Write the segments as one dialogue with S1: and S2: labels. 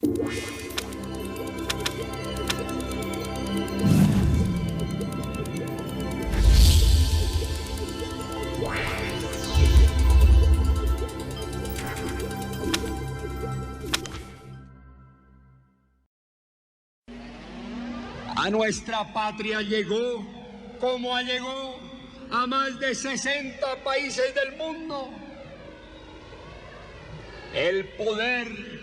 S1: A nuestra patria llegó, como llegó, a más de 60 países del mundo. El poder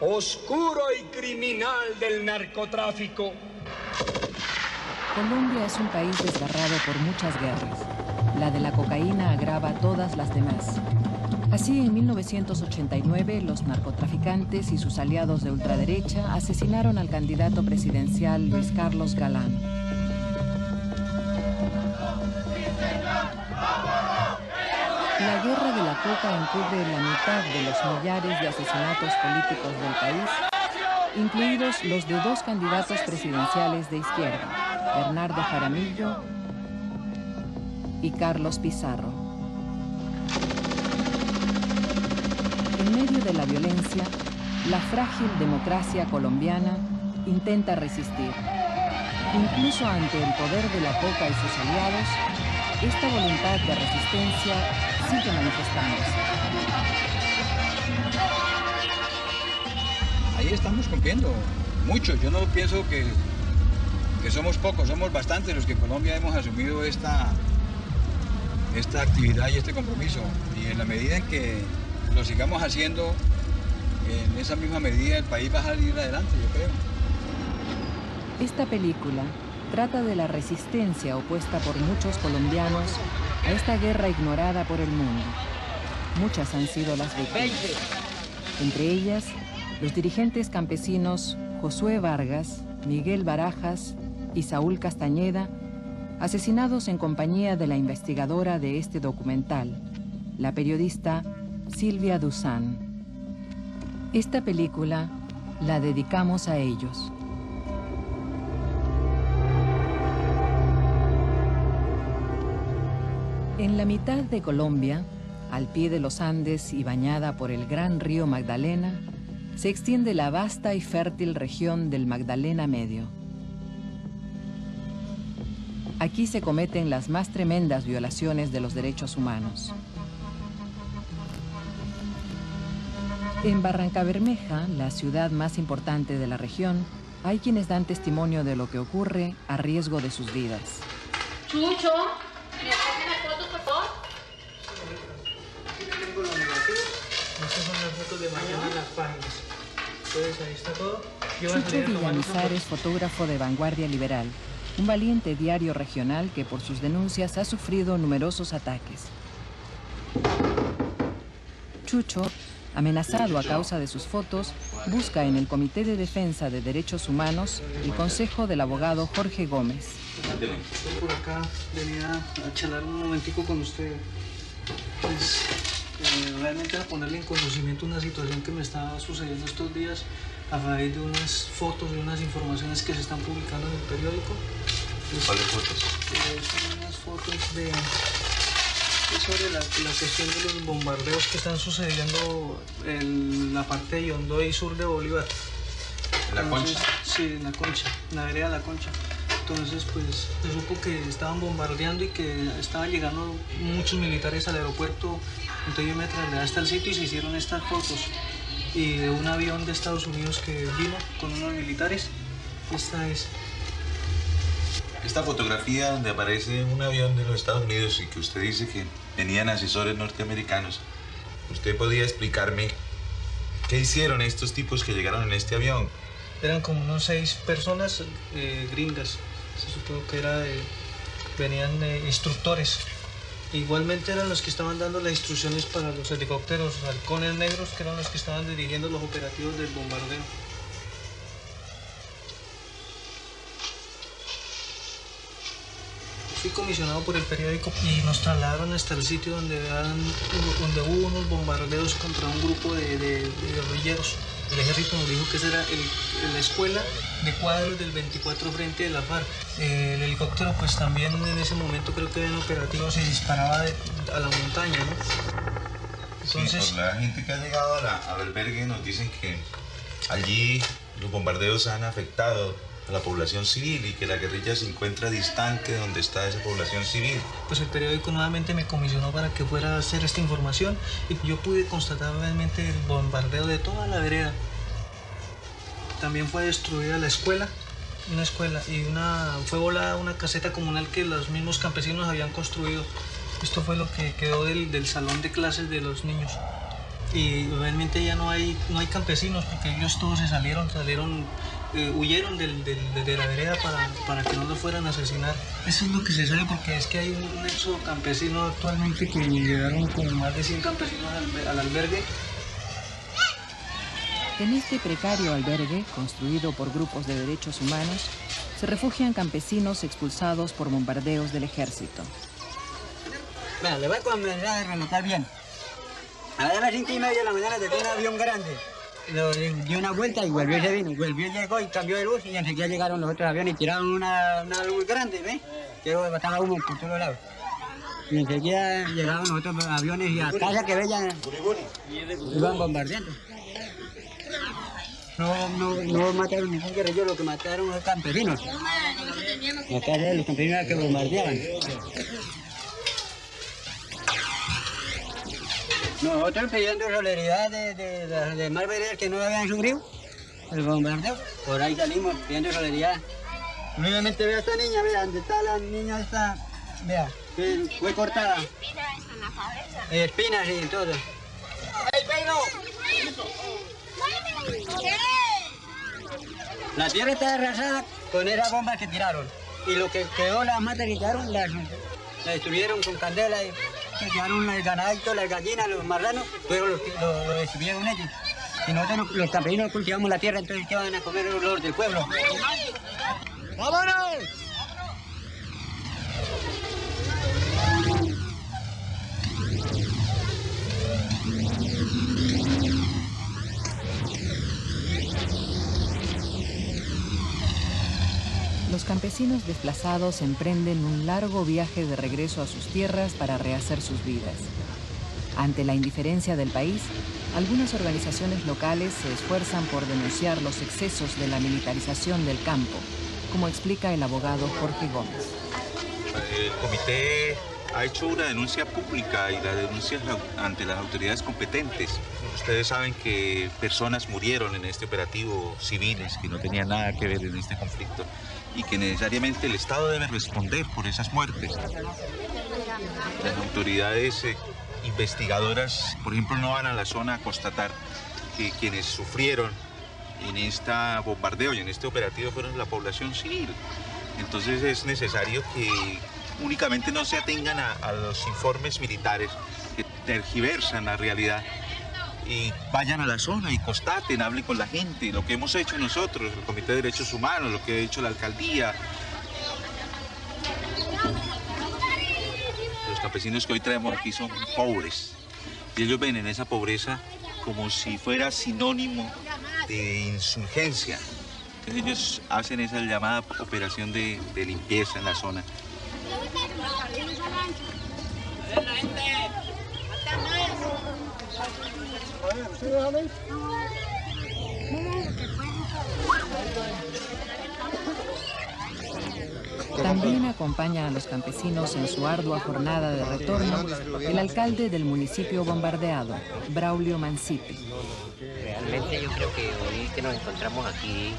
S1: oscuro y criminal del narcotráfico.
S2: Colombia es un país desgarrado por muchas guerras. La de la cocaína agrava todas las demás. Así, en 1989, los narcotraficantes y sus aliados de ultraderecha asesinaron al candidato presidencial Luis Carlos Galán. La guerra de la coca encubre la mitad de los millares de asesinatos políticos del país, incluidos los de dos candidatos presidenciales de izquierda, Bernardo Jaramillo y Carlos Pizarro. En medio de la violencia, la frágil democracia colombiana intenta resistir. Incluso ante el poder de la coca y sus aliados, esta voluntad de resistencia sigue manifestándose.
S3: Ahí estamos cumpliendo mucho. Yo no pienso que somos pocos, somos bastantes los que en Colombia hemos asumido esta actividad y este compromiso. Y en la medida en que lo sigamos haciendo, en esa misma medida el país va a salir adelante, yo creo.
S2: Esta película trata de la resistencia opuesta por muchos colombianos a esta guerra ignorada por el mundo. Muchas han sido las víctimas. Entre ellas, los dirigentes campesinos Josué Vargas, Miguel Barajas y Saúl Castañeda, asesinados en compañía de la investigadora de este documental, la periodista Silvia Duzán. Esta película la dedicamos a ellos. En la mitad de Colombia, al pie de los Andes y bañada por el gran río Magdalena, se extiende la vasta y fértil región del Magdalena Medio. Aquí se cometen las más tremendas violaciones de los derechos humanos. En Barrancabermeja, la ciudad más importante de la región, hay quienes dan testimonio de lo que ocurre a riesgo de sus vidas.
S4: Chucho, ¿me hacen las fotos, por favor?
S5: Aquí tengo los negativos. Estas son las fotos de mañana en las páginas. Entonces ahí está todo.
S2: Chucho Villamizar es fotógrafo de Vanguardia Liberal, un valiente diario regional que por sus denuncias ha sufrido numerosos ataques. Chucho, amenazado a causa de sus fotos, busca en el Comité de Defensa de Derechos Humanos el consejo del abogado Jorge Gómez.
S5: Estoy por acá, venía a charlar un momentico con usted. Pues, realmente a ponerle en conocimiento una situación que me está sucediendo estos días a raíz de unas fotos y unas informaciones que se están publicando en el periódico.
S6: ¿Cuáles fotos?
S5: Son unas fotos sobre la cuestión de los bombardeos que están sucediendo en la parte de Yondó y sur de Bolívar.
S6: ¿En la Concha?
S5: Sí, en la Concha, en la vereda de la Concha. Entonces, pues, se supo que estaban bombardeando y que estaban llegando muchos militares al aeropuerto. Entonces yo me trasladé hasta el sitio y se hicieron estas fotos. Y de un avión de Estados Unidos que vino con unos militares. Esta es.
S6: Esta fotografía donde aparece un avión de los Estados Unidos y que usted dice que venían asesores norteamericanos, ¿usted podría explicarme qué hicieron estos tipos que llegaron en este avión?
S5: Eran como unos 6 personas gringas. Se supo que venían instructores. Igualmente eran los que estaban dando las instrucciones para los helicópteros halcones negros, que eran los que estaban dirigiendo los operativos del bombardeo. Fui comisionado por el periódico y nos trasladaron hasta el sitio donde hubo unos bombardeos contra un grupo de guerrilleros. El ejército nos dijo que esa era la escuela de cuadros del 24 frente de la FARC. El helicóptero pues también en ese momento creo que en operativo se disparaba a la montaña, ¿no?
S6: Entonces, sí, por la gente que ha llegado al albergue nos dicen que allí los bombardeos han afectado a la población civil y que la guerrilla se encuentra distante de donde está esa población civil.
S5: Pues el periódico nuevamente me comisionó para que fuera a hacer esta información y yo pude constatar realmente el bombardeo de toda la vereda. También fue destruida la escuela, una escuela, y fue volada una caseta comunal que los mismos campesinos habían construido. Esto fue lo que quedó del salón de clases de los niños. Y realmente ya no hay campesinos porque ellos todos se salieron, huyeron de la vereda para que no los fueran a asesinar. Eso es lo que se sabe porque es que hay un éxodo campesino actualmente que llegaron como más de 100 campesinos al albergue.
S2: En este precario albergue, construido por grupos de derechos humanos, se refugian campesinos expulsados por bombardeos del ejército.
S7: Bueno, le voy a comenzar a relatar bien. A las 5:30 de la mañana llegó un avión grande. Dio una vuelta y volvió y se vino. Volvió, llegó y cambió de luz y enseguida llegaron los otros aviones y tiraron una luz grande, ¿ves? Que botaba humo por todos lados. Y enseguida llegaron los otros aviones y a casa que veían iban bombardeando. No mataron ningún guerrillero, lo que mataron los campesinos. La casa de los campesinos que bombardeaban. Nosotros pidiendo solidaridad de las demás veredas que no habían sufrido el bombardeo. Por ahí salimos pidiendo solidaridad. Nuevamente vea a esta niña, vea, ¿dónde está la niña esta? Vea, que fue cortada.
S8: Espinas en la cabeza.
S7: Espinas y todo. ¡Ey, Pedro! La tierra está arrasada con esas bombas que tiraron. Y lo que quedó, las matas que quedaron, las destruyeron con candela. Y se quedaron el ganadito, las gallinas, los marranos, luego lo destruyeron ellos. Y nosotros los campesinos cultivamos la tierra, entonces ¿qué van a comer los del pueblo? ¡Vámonos!
S2: Los campesinos desplazados emprenden un largo viaje de regreso a sus tierras para rehacer sus vidas. Ante la indiferencia del país, algunas organizaciones locales se esfuerzan por denunciar los excesos de la militarización del campo, como explica el abogado Jorge Gómez.
S6: El comité ha hecho una denuncia pública y la denuncia es ante las autoridades competentes. Ustedes saben que personas murieron en este operativo, civiles, que no tenían nada que ver en este conflicto y que necesariamente el Estado debe responder por esas muertes. Las autoridades investigadoras, por ejemplo, no van a la zona a constatar que quienes sufrieron en este bombardeo y en este operativo fueron la población civil. Entonces es necesario que únicamente no se atengan a los informes militares que tergiversan la realidad y vayan a la zona y constaten, hablen con la gente, lo que hemos hecho nosotros, el Comité de Derechos Humanos, lo que ha hecho la alcaldía. Los campesinos que hoy traemos aquí son pobres y ellos ven en esa pobreza como si fuera sinónimo de insurgencia. Entonces ellos hacen esa llamada operación de limpieza en la zona.
S2: También acompaña a los campesinos en su ardua jornada de retorno el alcalde del municipio bombardeado, Braulio Mancipe.
S9: Realmente yo creo que hoy que nos encontramos aquí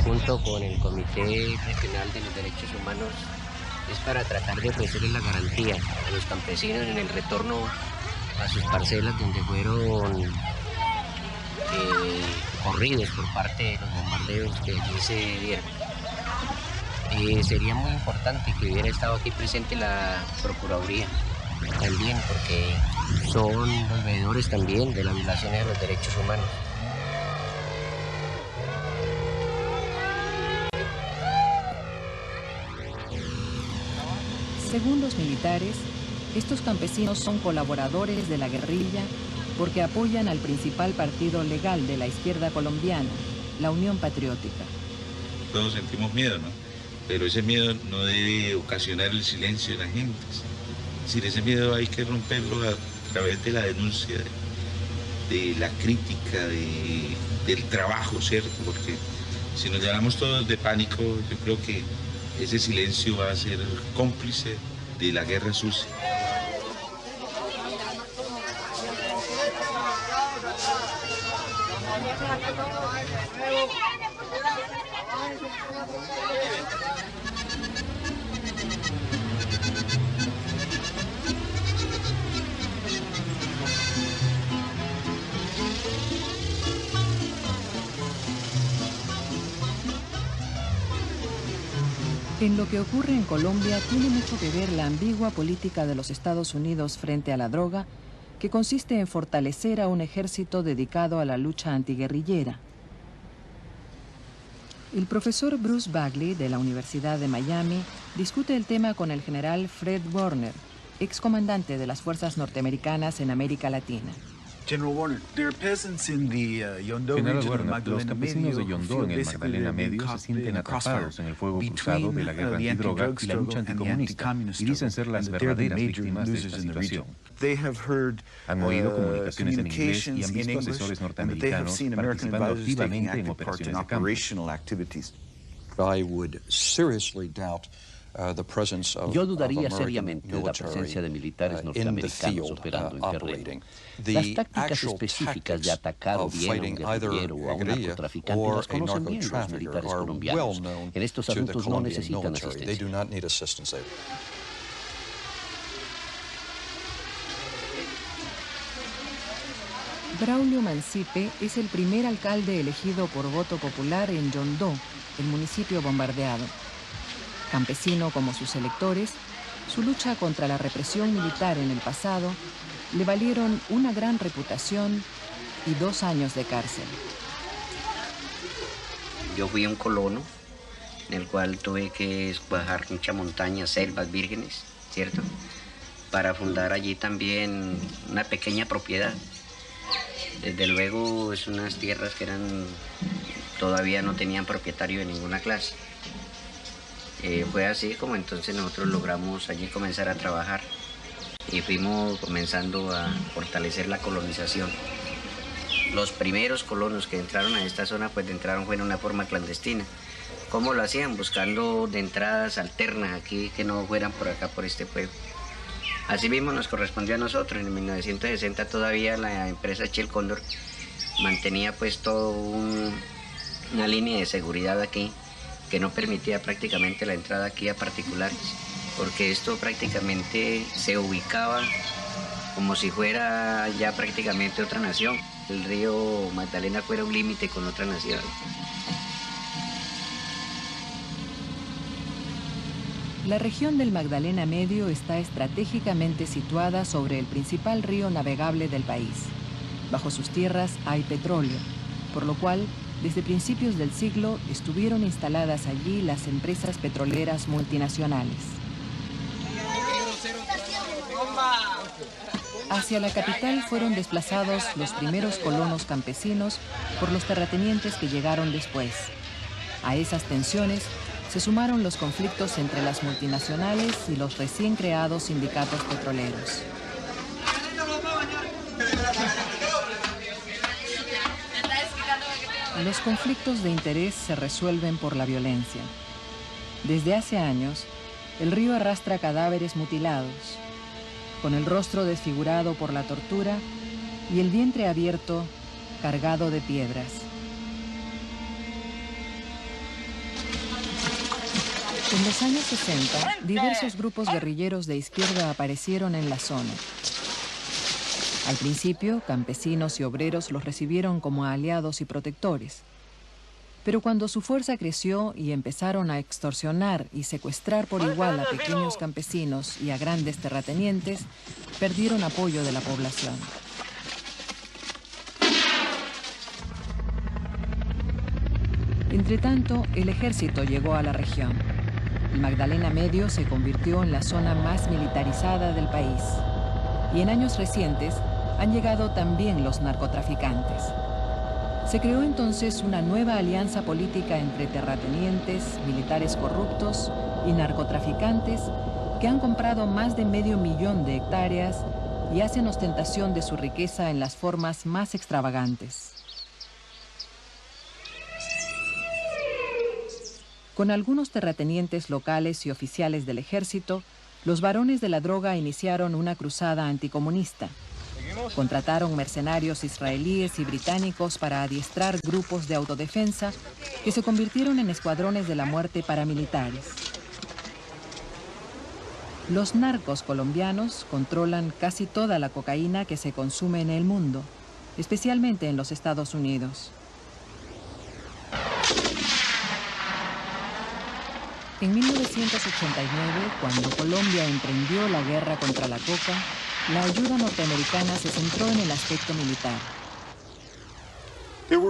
S9: junto con el Comité Regional de los Derechos Humanos es para tratar de ofrecerles la garantía a los campesinos en el retorno a sus parcelas donde fueron corridos por parte de los bombardeos que allí se dieron. Sería muy importante que hubiera estado aquí presente la Procuraduría también, porque son los veedores también de las violaciones de los derechos humanos.
S2: Según los militares, estos campesinos son colaboradores de la guerrilla porque apoyan al principal partido legal de la izquierda colombiana, la Unión Patriótica.
S6: Todos sentimos miedo, ¿no? Pero ese miedo no debe ocasionar el silencio de la gente. Es decir, ese miedo hay que romperlo a través de la denuncia, de la crítica, de del trabajo, ¿cierto? Porque si nos llenamos todos de pánico, yo creo que ese silencio va a ser cómplice de la guerra sucia.
S2: En lo que ocurre en Colombia tiene mucho que ver la ambigua política de los Estados Unidos frente a la droga, que consiste en fortalecer a un ejército dedicado a la lucha antiguerrillera. El profesor Bruce Bagley, de la Universidad de Miami, discute el tema con el general Fred Warner, excomandante de las fuerzas norteamericanas en América Latina.
S10: General Warner, los campesinos de Yondó en el Magdalena Medio se sienten atrapados en el fuego cruzado de la guerra antidroga y la lucha anticomunista y dicen ser las verdaderas víctimas de esta situación. Han oído comunicaciones en inglés y han visto asesores norteamericanos participando activamente en operaciones de campo.
S11: Yo dudaría seriamente de la presencia de militares norteamericanos operando en terreno. Las tácticas específicas de atacar o bien a un guerrillero o a un narcotraficante las conocen bien los militares colombianos. En estos asuntos no necesitan asistencia.
S2: Braulio Mancipe es el primer alcalde elegido por voto popular en Yondó, el municipio bombardeado. Campesino como sus electores, su lucha contra la represión militar en el pasado le valieron una gran reputación y 2 años de cárcel.
S9: Yo fui un colono en el cual tuve que bajar mucha montaña, selvas vírgenes, ¿cierto? Para fundar allí también una pequeña propiedad. Desde luego, es unas tierras que todavía no tenían propietario de ninguna clase. Fue así como entonces nosotros logramos allí comenzar a trabajar y fuimos comenzando a fortalecer la colonización. Los primeros colonos que entraron a esta zona pues entraron fue en una forma clandestina. ¿Cómo lo hacían? Buscando de entradas alternas aquí que no fueran por acá, por este pueblo. Así mismo nos correspondió a nosotros. En 1960 todavía la empresa Shell Condor mantenía pues toda una línea de seguridad aquí que no permitía prácticamente la entrada aquí a particulares, porque esto prácticamente se ubicaba como si fuera ya prácticamente otra nación. El río Magdalena fuera un límite con otra nación.
S2: La región del Magdalena Medio está estratégicamente situada sobre el principal río navegable del país. Bajo sus tierras hay petróleo, por lo cual, desde principios del siglo, estuvieron instaladas allí las empresas petroleras multinacionales. Hacia la capital fueron desplazados los primeros colonos campesinos por los terratenientes que llegaron después. A esas tensiones se sumaron los conflictos entre las multinacionales y los recién creados sindicatos petroleros. Los conflictos de interés se resuelven por la violencia. Desde hace años, el río arrastra cadáveres mutilados, con el rostro desfigurado por la tortura y el vientre abierto, cargado de piedras. En los años 60, diversos grupos guerrilleros de izquierda aparecieron en la zona. Al principio, campesinos y obreros los recibieron como aliados y protectores. Pero cuando su fuerza creció y empezaron a extorsionar y secuestrar por igual a pequeños campesinos y a grandes terratenientes, perdieron apoyo de la población. Entretanto, el ejército llegó a la región. El Magdalena Medio se convirtió en la zona más militarizada del país. Y en años recientes han llegado también los narcotraficantes. Se creó entonces una nueva alianza política entre terratenientes, militares corruptos y narcotraficantes que han comprado más de 500.000 de hectáreas y hacen ostentación de su riqueza en las formas más extravagantes. Con algunos terratenientes locales y oficiales del ejército, los varones de la droga iniciaron una cruzada anticomunista. Contrataron mercenarios israelíes y británicos para adiestrar grupos de autodefensa que se convirtieron en escuadrones de la muerte paramilitares. Los narcos colombianos controlan casi toda la cocaína que se consume en el mundo, especialmente en los Estados Unidos. En 1989, cuando Colombia emprendió la guerra contra la coca, la ayuda norteamericana se centró en el aspecto militar.
S10: Los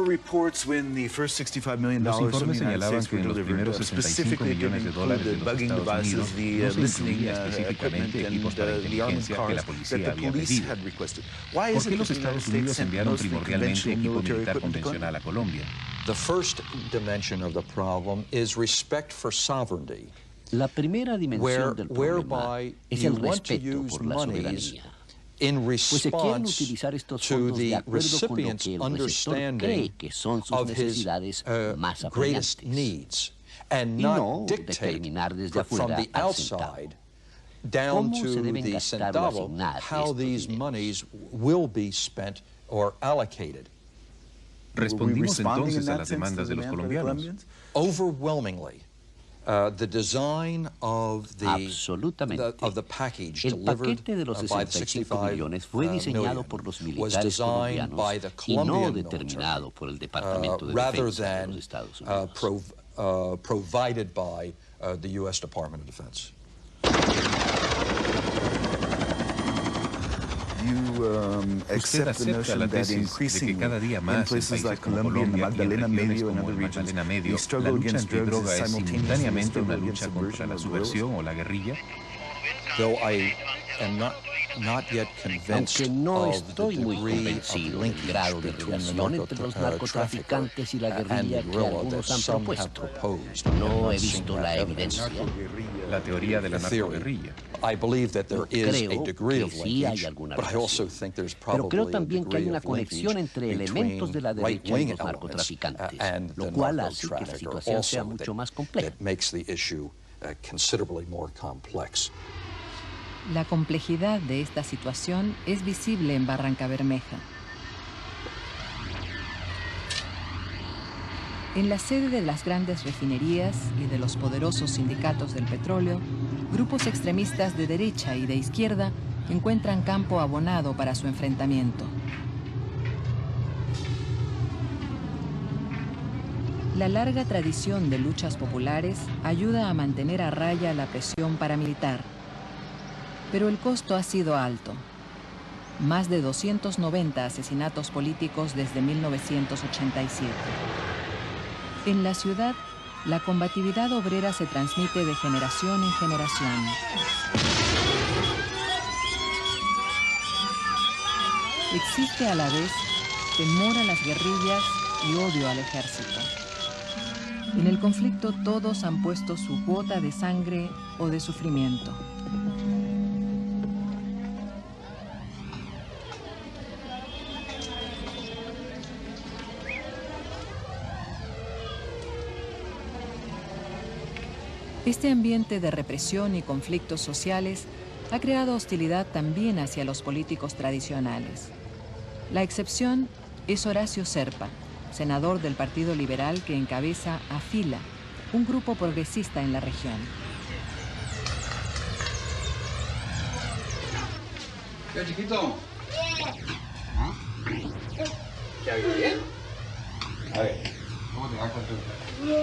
S10: informes señalaban que en los primeros $65 millones de los Estados Unidos no se incluía específicamente equipos para inteligencia que la policía había pedido. ¿Por qué los Estados Unidos enviaron primordialmente equipo militar convencional a Colombia?
S11: La primera dimensión del problema es el respeto por la soberanía. Pues se quieren utilizar estos fondos de acuerdo con lo que el receptor cree que son sus necesidades más apremiantes, y no determinar desde afuera al centavo cómo se deben gastar o asignar estos dineros.
S10: ¿Respondimos entonces a las demandas de los colombianos?
S11: Absolutamente. El paquete de los 65 millones fue diseñado por los militares colombianos y no determinado por el Departamento de Defensa de los Estados Unidos.
S10: Usted acepta la tesis de que cada día más en países como Colombia y en regiones como el Magdalena Medio, la lucha antidroga es simultáneamente una lucha contra la subversión o la guerrilla.
S11: Aunque no estoy muy convencido del grado de relación entre los narcotraficantes y la guerrilla que algunos han propuesto. No he visto la evidencia.
S10: La teoría de la narcoguerrilla.
S11: Creo que sí hay alguna relación, pero creo también que hay una conexión entre elementos de la derecha y los narcotraficantes, lo cual hace que la situación sea mucho más compleja.
S2: La complejidad de esta situación es visible en Barrancabermeja. En la sede de las grandes refinerías y de los poderosos sindicatos del petróleo, grupos extremistas de derecha y de izquierda encuentran campo abonado para su enfrentamiento. La larga tradición de luchas populares ayuda a mantener a raya la presión paramilitar. Pero el costo ha sido alto. Más de 290 asesinatos políticos desde 1987. En la ciudad, la combatividad obrera se transmite de generación en generación. Existe a la vez temor a las guerrillas y odio al ejército. En el conflicto todos han puesto su cuota de sangre o de sufrimiento. Este ambiente de represión y conflictos sociales ha creado hostilidad también hacia los políticos tradicionales. La excepción es Horacio Serpa, senador del Partido Liberal que encabeza a FILA, un grupo progresista en la región.
S3: ¿Qué, chiquito? ¿Ah? ¿Qué ha ido bien? A ver, ¿cómo te va con tu...?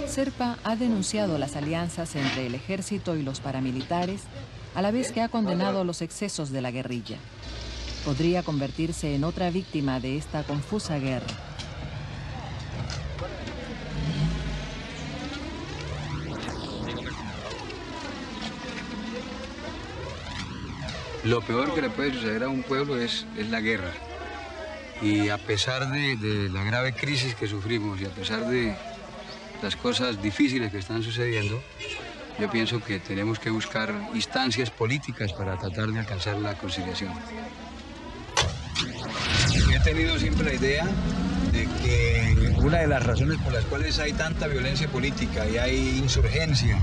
S2: Serpa ha denunciado las alianzas entre el ejército y los paramilitares, a la vez que ha condenado los excesos de la guerrilla. Podría convertirse en otra víctima de esta confusa guerra.
S3: Lo peor que le puede suceder a un pueblo es la guerra. Y a pesar de la grave crisis que sufrimos y a pesar de las cosas difíciles que están sucediendo, yo pienso que tenemos que buscar instancias políticas para tratar de alcanzar la conciliación. He tenido siempre la idea de que Una de las razones por las cuales hay tanta violencia política y hay insurgencia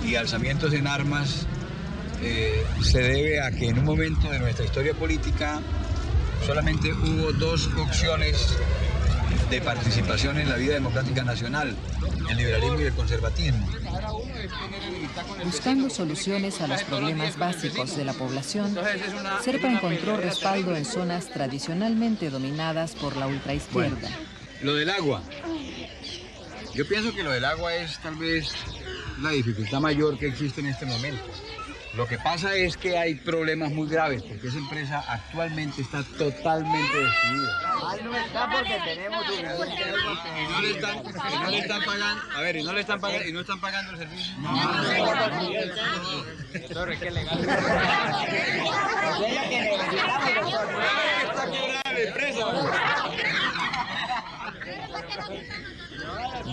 S3: y alzamientos en armas se debe a que en un momento de nuestra historia política solamente hubo dos opciones de participación en la vida democrática nacional, el liberalismo y el conservatismo.
S2: Buscando soluciones a los problemas básicos de la población, Serpa encontró respaldo en zonas tradicionalmente dominadas por la ultraizquierda.
S3: Bueno, lo del agua. Yo pienso que lo del agua es tal vez la dificultad mayor que existe en este momento. Lo que pasa es que hay problemas muy graves porque esa empresa actualmente está totalmente destruida.
S7: No está porque tenemos
S3: Y no le están pagando, a ver, y no están pagando el servicio.
S7: Doctor, que legal.
S3: Está quebrada la empresa.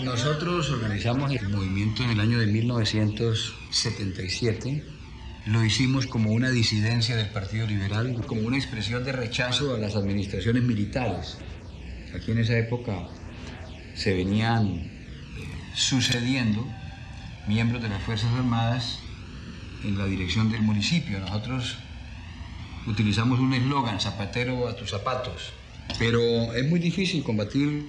S3: Nosotros organizamos el movimiento en el año de 1977. Lo hicimos como una disidencia del Partido Liberal, como una expresión de rechazo a las administraciones militares. Aquí en esa época se venían sucediendo miembros de las Fuerzas Armadas en la dirección del municipio. Nosotros utilizamos un eslogan, zapatero a tus zapatos, pero es muy difícil combatir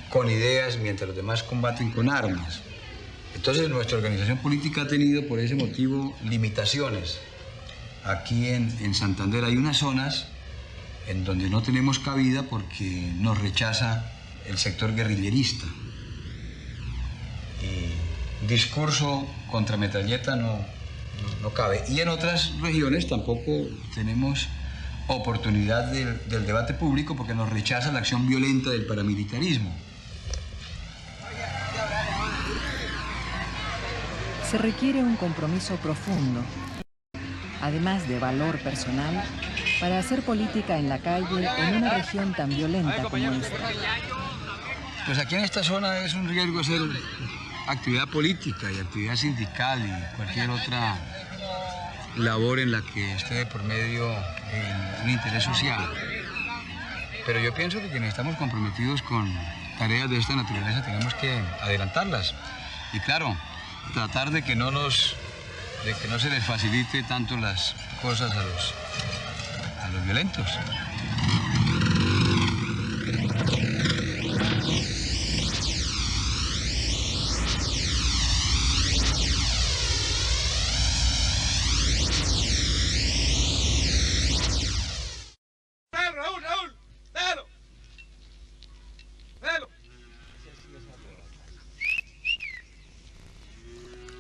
S3: con ideas mientras los demás combaten con armas. Entonces nuestra organización política ha tenido por ese motivo limitaciones. Aquí en Santander hay unas zonas en donde no tenemos cabida porque nos rechaza el sector guerrillerista. Y discurso contra metralleta no cabe. Y en otras regiones tampoco tenemos oportunidad del debate público porque nos rechaza la acción violenta del paramilitarismo.
S2: Se requiere un compromiso profundo, además de valor personal, para hacer política en la calle en una región tan violenta como esta.
S3: Pues aquí en esta zona es un riesgo hacer actividad política y actividad sindical y cualquier otra labor en la que esté de por medio un interés social. Pero yo pienso que quienes estamos comprometidos con tareas de esta naturaleza tenemos que adelantarlas. Y claro, tratar de que no se les facilite tanto las cosas a los violentos.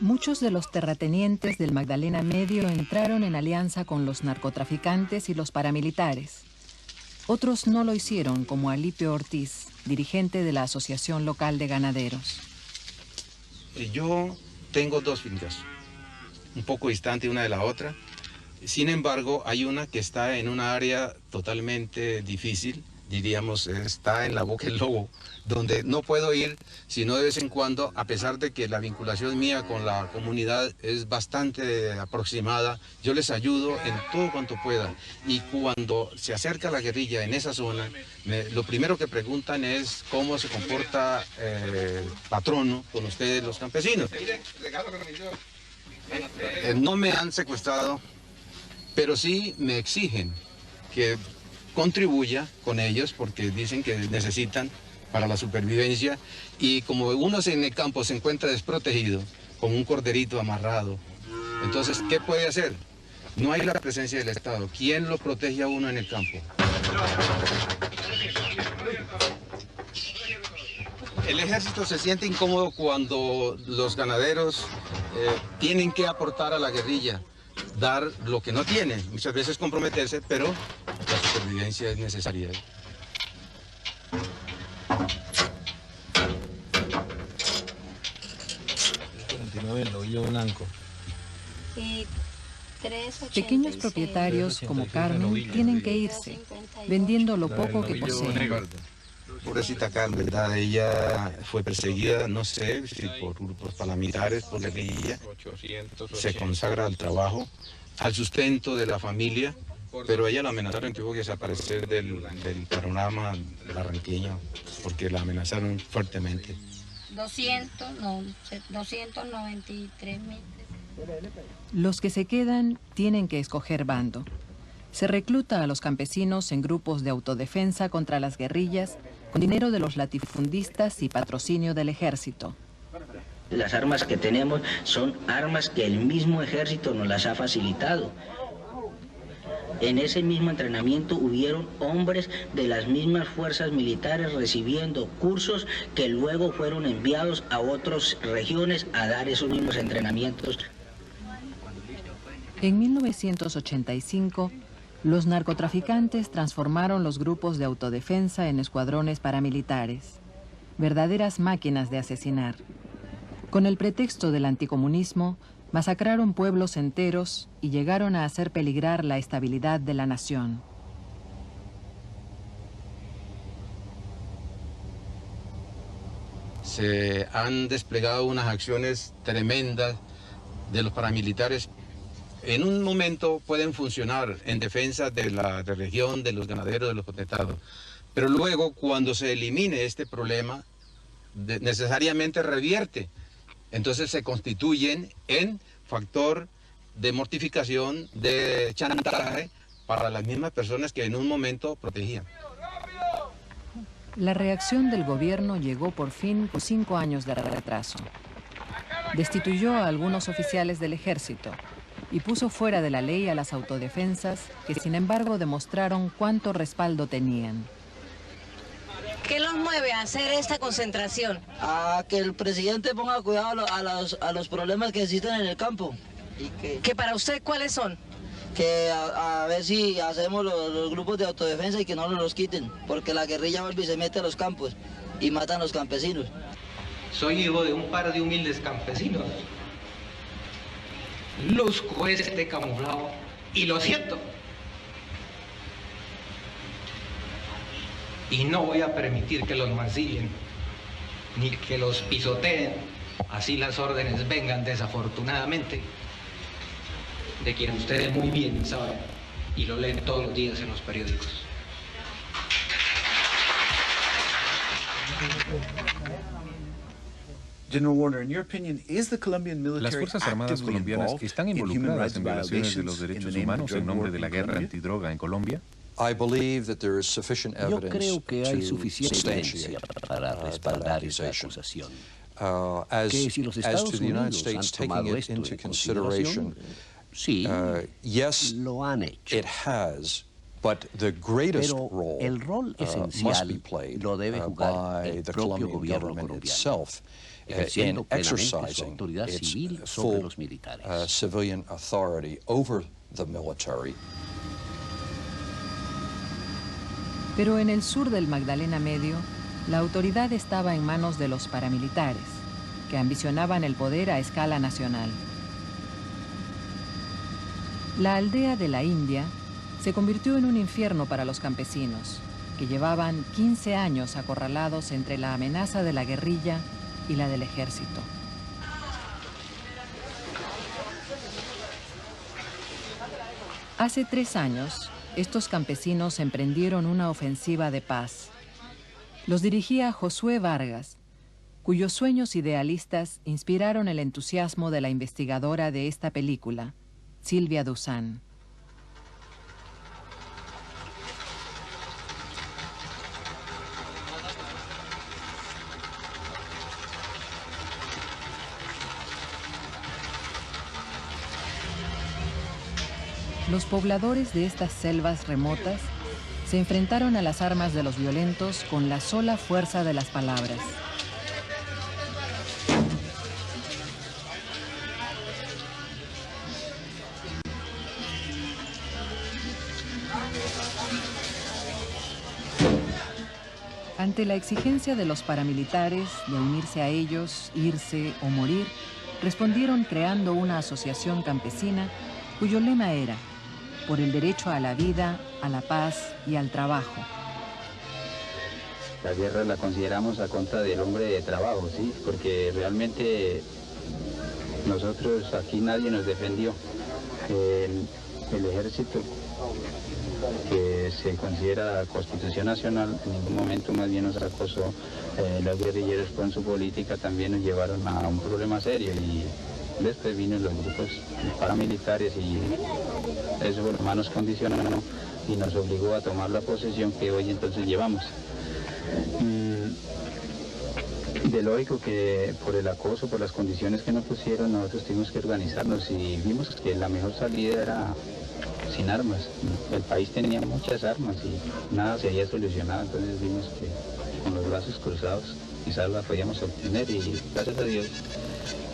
S2: Muchos de los terratenientes del Magdalena Medio entraron en alianza con los narcotraficantes y los paramilitares. Otros no lo hicieron, como Alipio Ortiz, dirigente de la Asociación Local de Ganaderos.
S12: Yo tengo dos fincas, un poco distante una de la otra. Sin embargo, hay una que está en una área totalmente difícil, diríamos, está en la boca del lobo, donde no puedo ir, sino de vez en cuando, a pesar de que la vinculación mía con la comunidad es bastante aproximada, yo les ayudo en todo cuanto pueda. Y cuando se acerca la guerrilla en esa zona, lo primero que preguntan es cómo se comporta el patrono con ustedes, los campesinos. No me han secuestrado, pero sí me exigen que contribuya con ellos porque dicen que necesitan para la supervivencia, y como uno en el campo se encuentra desprotegido, como un corderito amarrado, entonces, ¿qué puede hacer? No hay la presencia del Estado. ¿Quién lo protege a uno en el campo? El ejército se siente incómodo cuando los ganaderos tienen que aportar a la guerrilla, dar lo que no tienen, muchas veces comprometerse, pero la supervivencia es necesaria.
S2: Pequeños propietarios como Carmen tienen que irse, vendiendo lo poco que poseen.
S12: Pobrecita Carmen, ¿verdad? Ella fue perseguida, no sé, si por grupos paramilitares, por guerrilla. Se consagra al trabajo, al sustento de la familia, Pero ella la amenazaron y tuvo que desaparecer del panorama de Barranquilla, porque la amenazaron fuertemente.
S8: 293.000.
S2: Los que se quedan tienen que escoger bando. Se recluta a los campesinos en grupos de autodefensa contra las guerrillas con dinero de los latifundistas y patrocinio del ejército.
S13: Las armas que tenemos son armas que el mismo ejército nos las ha facilitado. En ese mismo entrenamiento hubieron hombres de las mismas fuerzas militares recibiendo cursos que luego fueron enviados a otras regiones a dar esos mismos entrenamientos.
S2: En 1985, los narcotraficantes transformaron los grupos de autodefensa en escuadrones paramilitares, verdaderas máquinas de asesinar. Con el pretexto del anticomunismo, masacraron pueblos enteros y llegaron a hacer peligrar la estabilidad de la nación.
S12: Se han desplegado unas acciones tremendas de los paramilitares. En un momento pueden funcionar en defensa de la región, de los ganaderos, de los potentados. Pero luego, cuando se elimine este problema, necesariamente revierte. Entonces se constituyen en factor de mortificación, de chantaje para las mismas personas que en un momento protegían.
S2: La reacción del gobierno llegó por fin con 5 años de retraso. Destituyó a algunos oficiales del ejército y puso fuera de la ley a las autodefensas que sin embargo demostraron cuánto respaldo tenían.
S14: ¿Qué los mueve a hacer esta concentración?
S13: A que el presidente ponga cuidado a los problemas que existen en el campo.
S14: ¿Que para usted cuáles son?
S13: Que a ver si hacemos los grupos de autodefensa y que no nos los quiten, porque la guerrilla vuelve y se mete a los campos y matan a los campesinos.
S15: Soy hijo de un par de humildes campesinos. Luzco este camuflado y lo siento. Y no voy a permitir que los mancillen, ni que los pisoteen. Así las órdenes vengan desafortunadamente, de quien ustedes muy bien saben y lo leen todos los días en los periódicos.
S10: ¿Las Fuerzas Armadas colombianas están involucradas en violaciones de los derechos humanos en nombre de la guerra antidroga en Colombia?
S11: Yo creo que hay suficiente evidencia para respaldar esa acusación. Que si los Estados Unidos han tomado esto en consideración, sí, lo han hecho. Pero el rol esencial lo debe jugar el propio gobierno colombiano, ejerciendo plenamente su autoridad civil sobre los militares.
S2: Pero en el sur del Magdalena Medio, la autoridad estaba en manos de los paramilitares, que ambicionaban el poder a escala nacional. La aldea de la India se convirtió en un infierno para los campesinos, que llevaban 15 años acorralados entre la amenaza de la guerrilla y la del ejército. Hace 3 años, estos campesinos emprendieron una ofensiva de paz. Los dirigía Josué Vargas, cuyos sueños idealistas inspiraron el entusiasmo de la investigadora de esta película, Silvia Duzán. Los pobladores de estas selvas remotas se enfrentaron a las armas de los violentos con la sola fuerza de las palabras. Ante la exigencia de los paramilitares de unirse a ellos, irse o morir, respondieron creando una asociación campesina cuyo lema era por el derecho a la vida, a la paz y al trabajo.
S16: La guerra la consideramos a contra del hombre de trabajo, ¿sí? Porque realmente nosotros aquí nadie nos defendió. El ejército que se considera Constitución Nacional, en ningún momento más bien nos acosó. Los guerrilleros con su política también nos llevaron a un problema serio y después vino los grupos paramilitares y eso más nos condicionó y nos obligó a tomar la posesión que hoy entonces llevamos. De lógico que por el acoso, por las condiciones que nos pusieron, nosotros tuvimos que organizarnos y vimos que la mejor salida era sin armas. El país tenía muchas armas y nada se había solucionado, entonces vimos que con los brazos cruzados quizás la podíamos obtener y gracias a Dios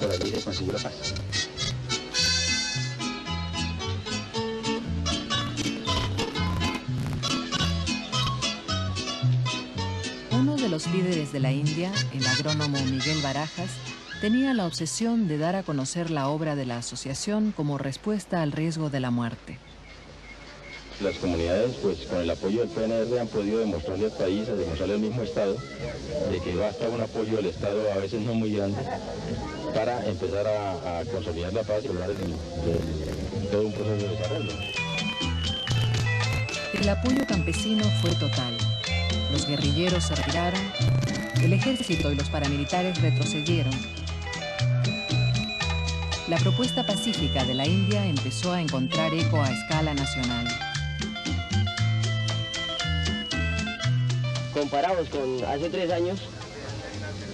S16: por allí se consiguió la paz.
S2: Uno de los líderes de la India, el agrónomo Miguel Barajas, tenía la obsesión de dar a conocer la obra de la asociación como respuesta al riesgo de la muerte.
S17: Las comunidades, pues con el apoyo del PNR han podido demostrarle al país, demostrarle al mismo Estado, de que basta un apoyo del Estado, a veces no muy grande, para empezar a consolidar la paz y lograr todo un proceso de desarrollo.
S2: El apoyo campesino fue total. Los guerrilleros se retiraron, el ejército y los paramilitares retrocedieron. La propuesta pacífica de la India empezó a encontrar eco a escala nacional.
S18: Comparados con hace 3 años,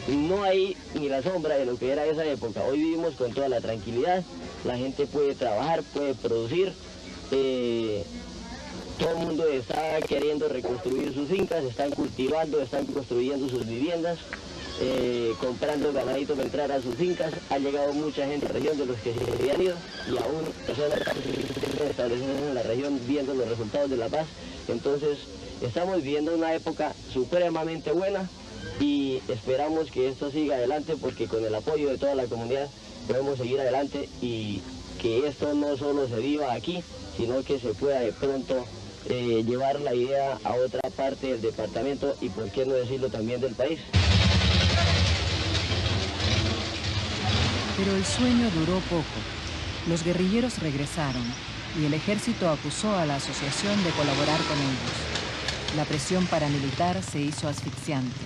S18: no hay ni la sombra de lo que era esa época. Hoy vivimos con toda la tranquilidad, la gente puede trabajar, puede producir, todo el mundo está queriendo reconstruir sus fincas, están cultivando, están construyendo sus viviendas, comprando ganadito para entrar a sus fincas. Ha llegado mucha gente a la región de los que se habían ido y aún personas establecidas en la región viendo los resultados de la paz. Entonces, estamos viviendo una época supremamente buena y esperamos que esto siga adelante porque con el apoyo de toda la comunidad podemos seguir adelante y que esto no solo se viva aquí, sino que se pueda de pronto llevar la idea a otra parte del departamento y por qué no decirlo también del país.
S2: Pero el sueño duró poco. Los guerrilleros regresaron y el ejército acusó a la asociación de colaborar con ellos. La presión paramilitar se hizo asfixiante.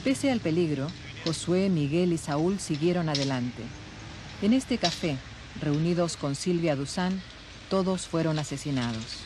S2: Pese al peligro, Josué, Miguel y Saúl siguieron adelante. En este café, reunidos con Silvia Duzán, todos fueron asesinados.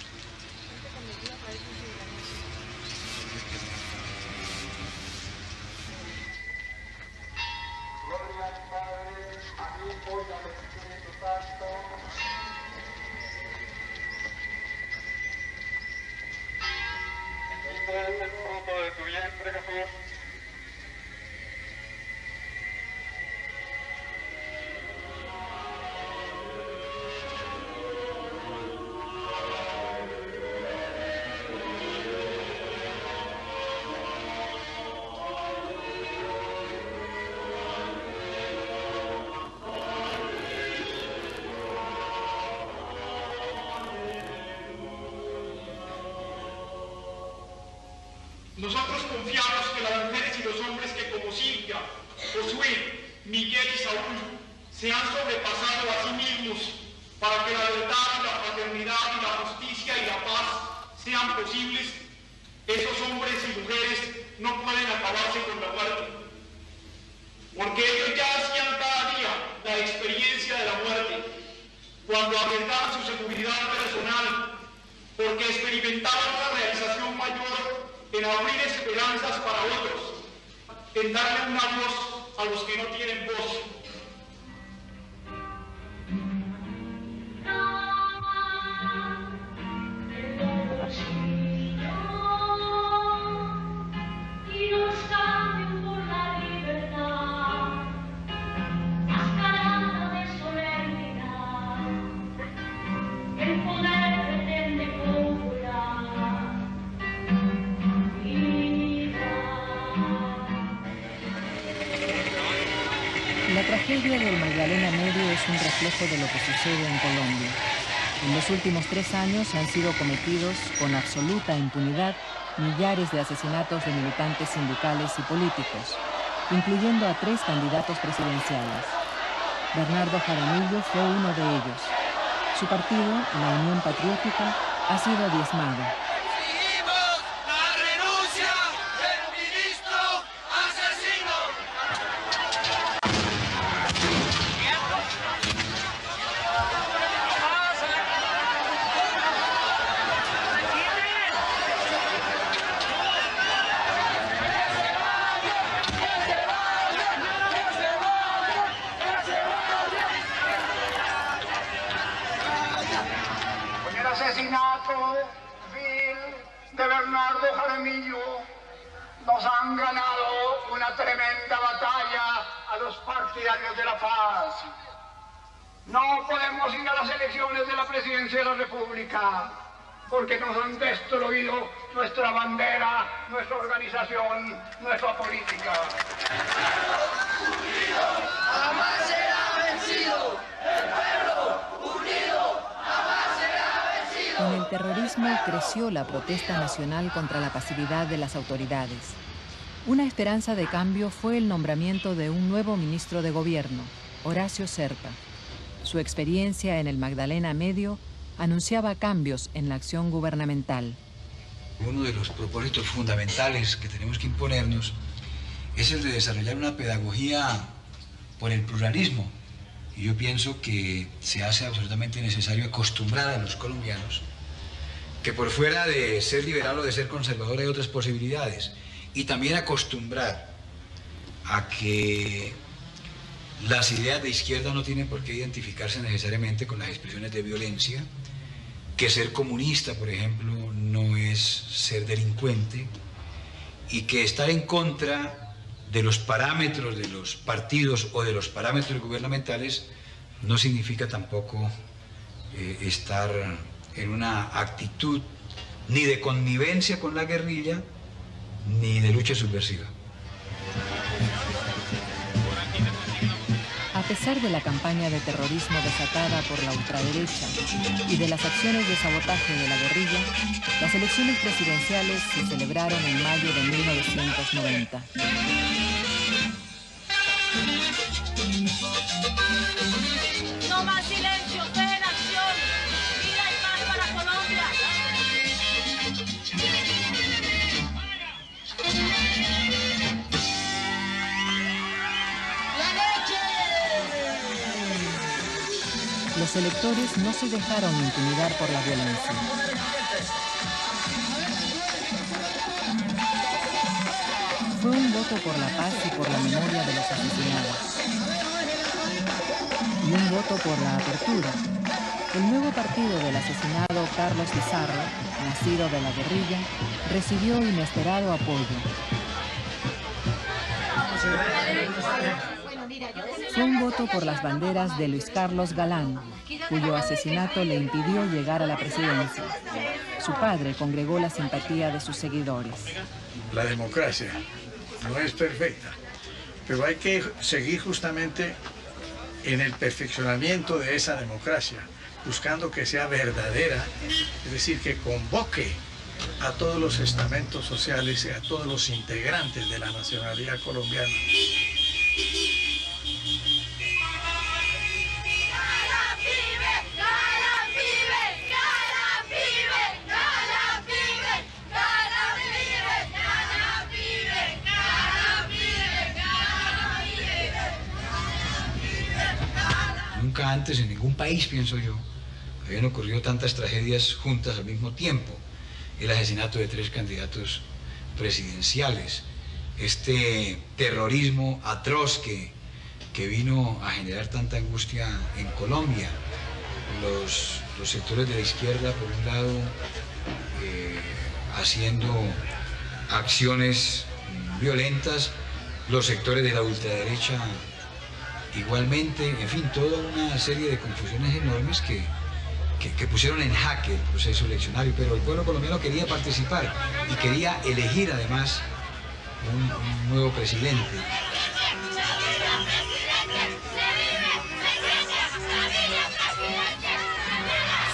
S1: Nosotros confiamos que las mujeres y los hombres que como Silvia, Josué, Miguel y Saúl se han sobrepasado a sí mismos para que la verdad y la fraternidad y la justicia y la paz sean posibles, esos hombres y mujeres no pueden acabarse con la muerte. Porque ellos ya hacían cada día la experiencia de la muerte, cuando arriesgaban su seguridad personal, porque experimentaban una realización mayor en abrir esperanzas para otros, en darle una voz a los que no tienen voz.
S2: La tragedia del Magdalena Medio es un reflejo de lo que sucede en Colombia. En los últimos 3 años han sido cometidos con absoluta impunidad millares de asesinatos de militantes sindicales y políticos, incluyendo a 3 candidatos presidenciales. Bernardo Jaramillo fue uno de ellos. Su partido, la Unión Patriótica, ha sido diezmado.
S1: De Bernardo Jaramillo, nos han ganado una tremenda batalla a los partidarios de la paz. No podemos ir a las elecciones de la presidencia de la República porque nos han destruido nuestra bandera, nuestra organización, nuestra política.
S19: Jamás será vencido, el pueblo unido jamás será vencido.
S2: Con el terrorismo creció la protesta nacional contra la pasividad de las autoridades. Una esperanza de cambio fue el nombramiento de un nuevo ministro de gobierno, Horacio Serpa. Su experiencia en el Magdalena Medio anunciaba cambios en la acción gubernamental.
S3: Uno de los propósitos fundamentales que tenemos que imponernos es el de desarrollar una pedagogía por el pluralismo. Y yo pienso que se hace absolutamente necesario acostumbrar a los colombianos que por fuera de ser liberal o de ser conservador hay otras posibilidades. Y también acostumbrar a que las ideas de izquierda no tienen por qué identificarse necesariamente con las expresiones de violencia, que ser comunista, por ejemplo, no es ser delincuente, y que estar en contra de los parámetros de los partidos o de los parámetros gubernamentales no significa tampoco estar en una actitud ni de connivencia con la guerrilla ni de lucha subversiva.
S2: A pesar de la campaña de terrorismo desatada por la ultraderecha y de las acciones de sabotaje de la guerrilla, las elecciones presidenciales se celebraron en mayo de 1990.
S19: No más silencio, fe en acción, vida y paz para Colombia.
S2: Los electores no se dejaron intimidar por la violencia. Fue un voto por la paz y por la memoria de los asesinados. Y un voto por la apertura. El nuevo partido del asesinado Carlos Pizarro, nacido de la guerrilla, recibió inesperado apoyo. Fue un voto por las banderas de Luis Carlos Galán, cuyo asesinato le impidió llegar a la presidencia. Su padre congregó la simpatía de sus seguidores.
S20: La democracia no es perfecta, pero hay que seguir justamente en el perfeccionamiento de esa democracia, buscando que sea verdadera, es decir, que convoque a todos los estamentos sociales y a todos los integrantes de la nacionalidad colombiana.
S3: Nunca antes en ningún país, pienso yo, habían ocurrido tantas tragedias juntas al mismo tiempo. El asesinato de 3 candidatos presidenciales, este terrorismo atroz que vino a generar tanta angustia en Colombia, los sectores de la izquierda, por un lado, haciendo acciones violentas, los sectores de la ultraderecha igualmente, en fin, toda una serie de confusiones enormes que pusieron en jaque el proceso eleccionario, pero el pueblo colombiano quería participar y quería elegir además un nuevo presidente.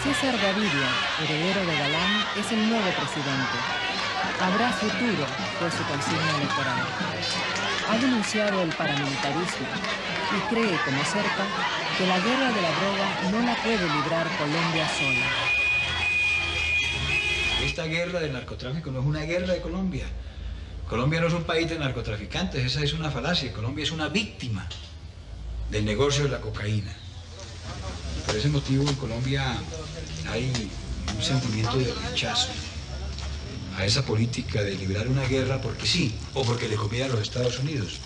S2: César Gaviria, heredero de Galán, es el nuevo presidente. Habrá futuro, fue su consigna electoral. ha denunciado el paramilitarismo y cree, como Serpa, que la guerra de la droga no la puede librar Colombia sola.
S21: Esta guerra del narcotráfico no es una guerra de Colombia. Colombia no es un país de narcotraficantes, esa es una falacia. Colombia es una víctima del negocio de la cocaína. Por ese motivo en Colombia hay un sentimiento de rechazo a esa política de librar una guerra porque sí, o porque le conviene a los Estados Unidos.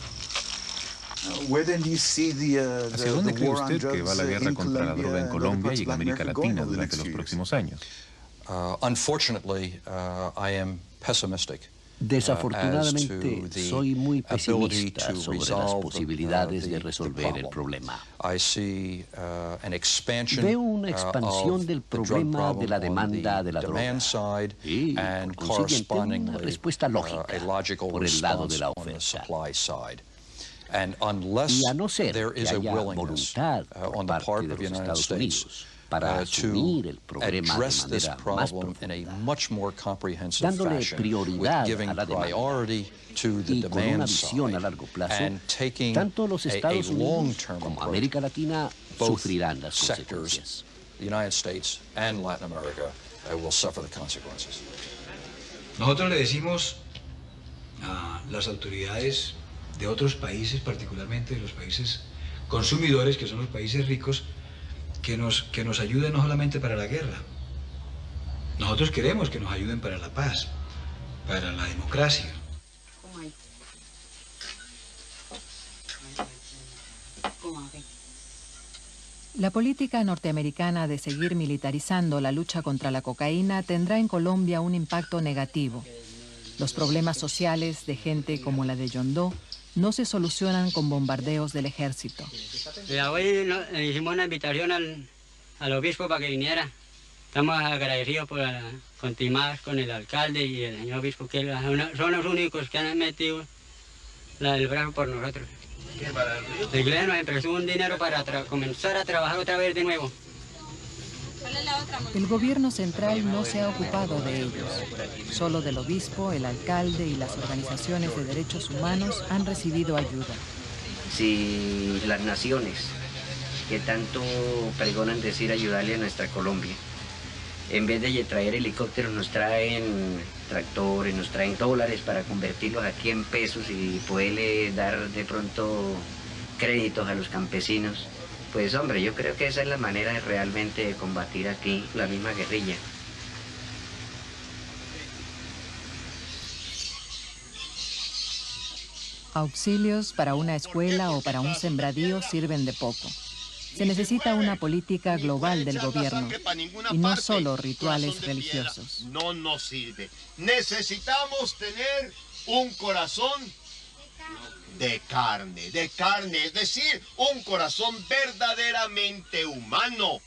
S10: ¿Hacia dónde cree usted que va la guerra contra la droga en Colombia y en América Latina durante los próximos años?
S11: Desafortunadamente, soy muy pesimista sobre las posibilidades de resolver el problema. Veo una expansión del problema de la demanda de la droga y, por consiguiente, una respuesta lógica por el lado de la oferta. Y a no ser que haya voluntad por parte de los Estados Unidos para asumir el problema de manera más profunda, dándole prioridad a la demanda y con una visión a largo plazo, tanto los Estados Unidos como América Latina sufrirán las consecuencias.
S21: Nosotros le decimos a las autoridades de otros países, particularmente de los países consumidores, que son los países ricos, que nos ayuden no solamente para la guerra. Nosotros queremos que nos ayuden para la paz, para la democracia.
S2: La política norteamericana de seguir militarizando la lucha contra la cocaína tendrá en Colombia un impacto negativo. Los problemas sociales de gente como la de Yondó no se solucionan con bombardeos del ejército.
S7: Hoy le hicimos una invitación al obispo para que viniera. Estamos agradecidos por continuar con el alcalde y el señor obispo, que son los únicos que han metido el brazo por nosotros. La iglesia nos prestó un dinero para comenzar a trabajar otra vez de nuevo.
S2: El gobierno central no se ha ocupado de ellos. Solo del obispo, el alcalde y las organizaciones de derechos humanos han recibido ayuda.
S9: Si las naciones que tanto pregonan decir ayudarle a nuestra Colombia, en vez de traer helicópteros nos traen tractores, nos traen dólares para convertirlos aquí en pesos y poderle dar de pronto créditos a los campesinos, pues hombre, yo creo que esa es la manera de realmente combatir aquí la misma guerrilla.
S2: Auxilios para una escuela o para un sembradío sirven de poco. Se necesita una política global del gobierno y no solo rituales religiosos.
S22: No nos sirve. Necesitamos tener un corazón de carne, es decir, un corazón verdaderamente humano.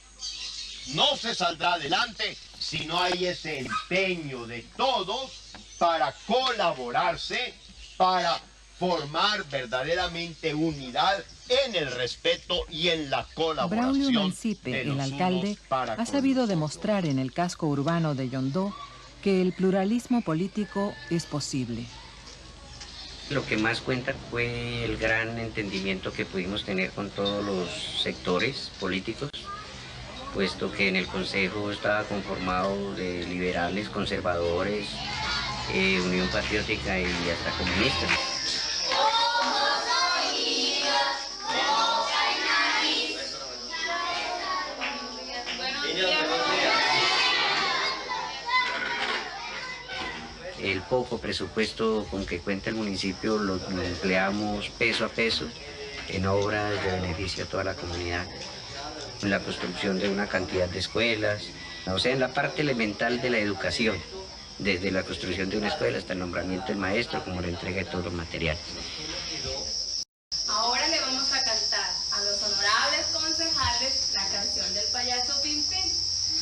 S22: No se saldrá adelante si no hay ese empeño de todos para colaborarse, para formar verdaderamente unidad en el respeto y en la colaboración.
S2: Braulio Mancipe, el alcalde, ha sabido demostrar en el casco urbano de Yondó que el pluralismo político es posible.
S9: Lo que más cuenta fue el gran entendimiento que pudimos tener con todos los sectores políticos, puesto que en el Consejo estaba conformado de liberales, conservadores, Unión Patriótica y hasta comunistas. El poco presupuesto con que cuenta el municipio lo empleamos peso a peso en obras de beneficio a toda la comunidad, en la construcción de una cantidad de escuelas, o sea, en la parte elemental de la educación, desde la construcción de una escuela hasta el nombramiento del maestro, como la entrega de todos los materiales.
S4: Ahora le vamos a cantar a los honorables concejales la canción del payaso Pim Pim.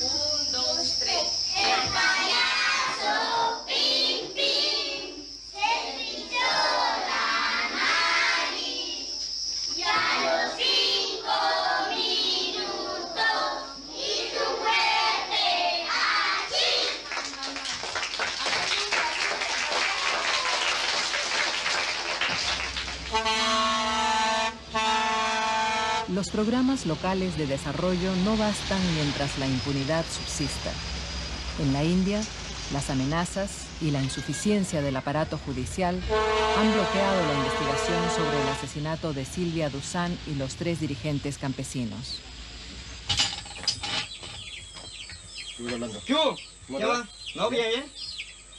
S4: 1, 2, 3. El payaso Pim Pim se pinchó la nariz y a los 5 minutos hizo un fuerte así.
S2: Los programas locales de desarrollo no bastan mientras la impunidad subsista. En la India, las amenazas y la insuficiencia del aparato judicial han bloqueado la investigación sobre el asesinato de Silvia Duzán y los 3 dirigentes campesinos.
S7: ¿Qué hubo? ¿Ya va? ¿No? ¿Bien?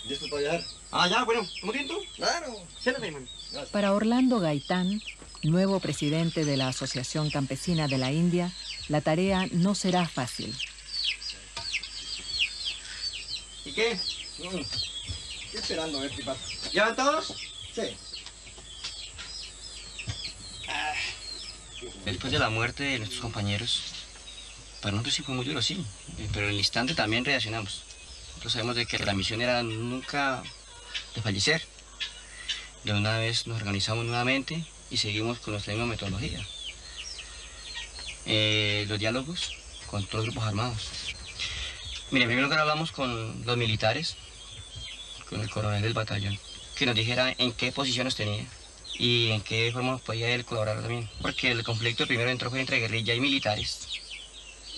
S7: ¿Listo para viajar? Ah, ya, bueno. ¿Cómo tiempo? Claro. Siéntate, hermano.
S2: Para Orlando Gaitán, nuevo presidente de la Asociación Campesina de la India, la tarea no será fácil.
S7: ¿Y qué? Estoy esperando a ver qué pasa. ¿Ya van todos? Sí.
S5: Después de la muerte de nuestros compañeros, para nosotros sí fue muy duro, sí, pero en el instante también reaccionamos. Nosotros sabemos de que la misión era nunca desfallecer. De una vez nos organizamos nuevamente y seguimos con nuestra misma metodología. Los diálogos con todos los grupos armados. Mire, en primer lugar hablamos con los militares, con el coronel del batallón, que nos dijera en qué posiciones tenía y en qué forma podía él colaborar también. Porque el conflicto primero entró fue entre guerrilla y militares,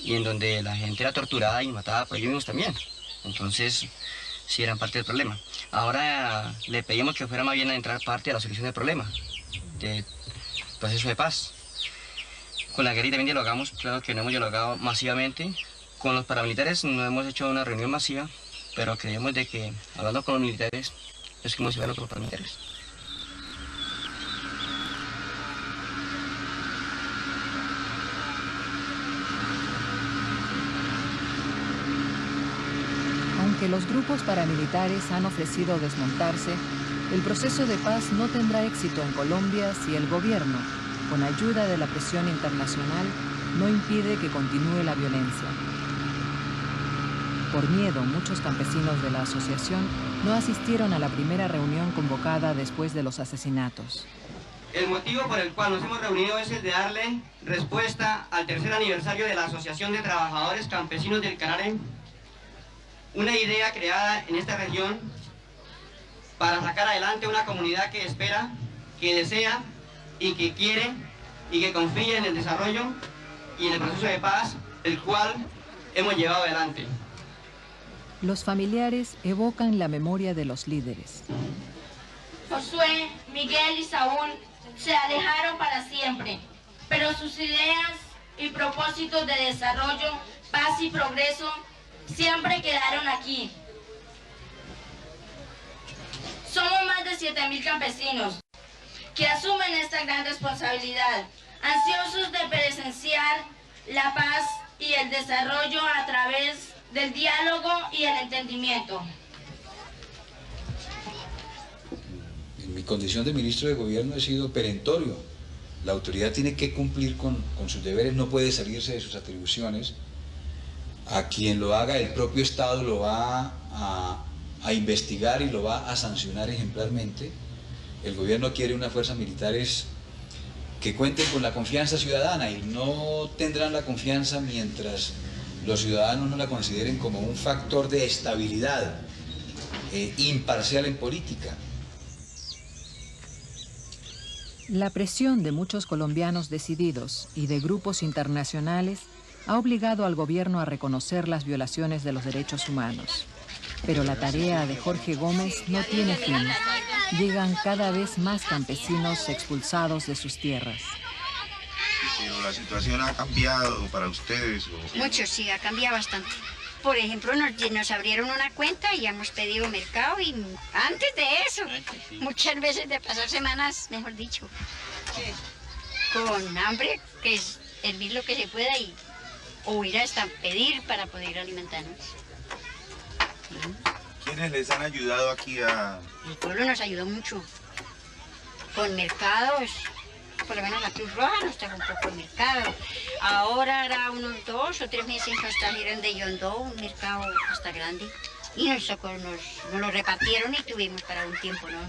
S5: y en donde la gente era torturada y matada por ellos mismos también. Entonces, sí eran parte del problema. Ahora le pedimos que fuera más bien a entrar parte de la solución del problema, del proceso de paz. Con la guerrilla también dialogamos, claro que no hemos dialogado masivamente. Con los paramilitares no hemos hecho una reunión masiva, pero creemos de que, hablando con los militares, es que hemos llevado con los paramilitares.
S2: Aunque los grupos paramilitares han ofrecido desmontarse, el proceso de paz no tendrá éxito en Colombia si el gobierno, con ayuda de la presión internacional, no impide que continúe la violencia. Por miedo, muchos campesinos de la asociación no asistieron a la primera reunión convocada después de los asesinatos.
S6: El motivo por el cual nos hemos reunido es el de darle respuesta al 3er aniversario de la Asociación de Trabajadores Campesinos del Carare, una idea creada en esta región para sacar adelante una comunidad que espera, que desea y que quiere y que confía en el desarrollo y en el proceso de paz, el cual hemos llevado adelante.
S2: Los familiares evocan la memoria de los líderes.
S4: Josué, Miguel y Saúl se alejaron para siempre, pero sus ideas y propósitos de desarrollo, paz y progreso siempre quedaron aquí. Somos más de 7.000 campesinos que asumen esta gran responsabilidad, ansiosos de presenciar la paz y el desarrollo a través del diálogo y el entendimiento.
S23: En mi condición de ministro de gobierno he sido perentorio. La autoridad tiene que cumplir con sus deberes, no puede salirse de sus atribuciones. A quien lo haga, el propio Estado lo va a investigar y lo va a sancionar ejemplarmente. El gobierno quiere unas fuerzas militares que cuenten con la confianza ciudadana y no tendrán la confianza mientras los ciudadanos no la consideren como un factor de estabilidad imparcial en política.
S2: La presión de muchos colombianos decididos y de grupos internacionales ha obligado al gobierno a reconocer las violaciones de los derechos humanos. Pero la tarea de Jorge Gómez no tiene fin. Llegan cada vez más campesinos expulsados de sus tierras.
S24: Pero la situación ha cambiado para ustedes.
S25: Mucho, sí, ha cambiado bastante. Por ejemplo, nos abrieron una cuenta y hemos pedido mercado y antes de eso, muchas veces de pasar semanas, mejor dicho, con hambre, que es hervir lo que se pueda o ir hasta pedir para poder alimentarnos.
S24: ¿Quiénes les han ayudado aquí a...?
S25: El pueblo nos ayudó mucho. Con mercados, por lo menos la Cruz Roja nos trajo un poco de mercado. Ahora hará unos 2 o 3 meses nos trajeron de Yondó un mercado hasta grande. Y nos lo repartieron y tuvimos para un tiempo, ¿no?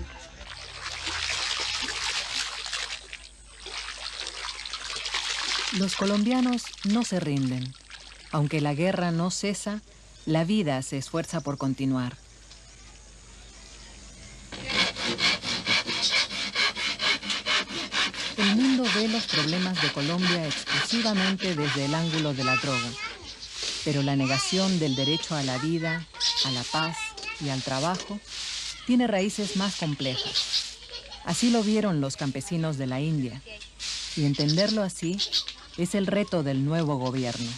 S2: Los colombianos no se rinden. Aunque la guerra no cesa, la vida se esfuerza por continuar. El mundo ve los problemas de Colombia exclusivamente desde el ángulo de la droga, pero la negación del derecho a la vida, a la paz y al trabajo tiene raíces más complejas. Así lo vieron los campesinos de la India, y entenderlo así es el reto del nuevo gobierno.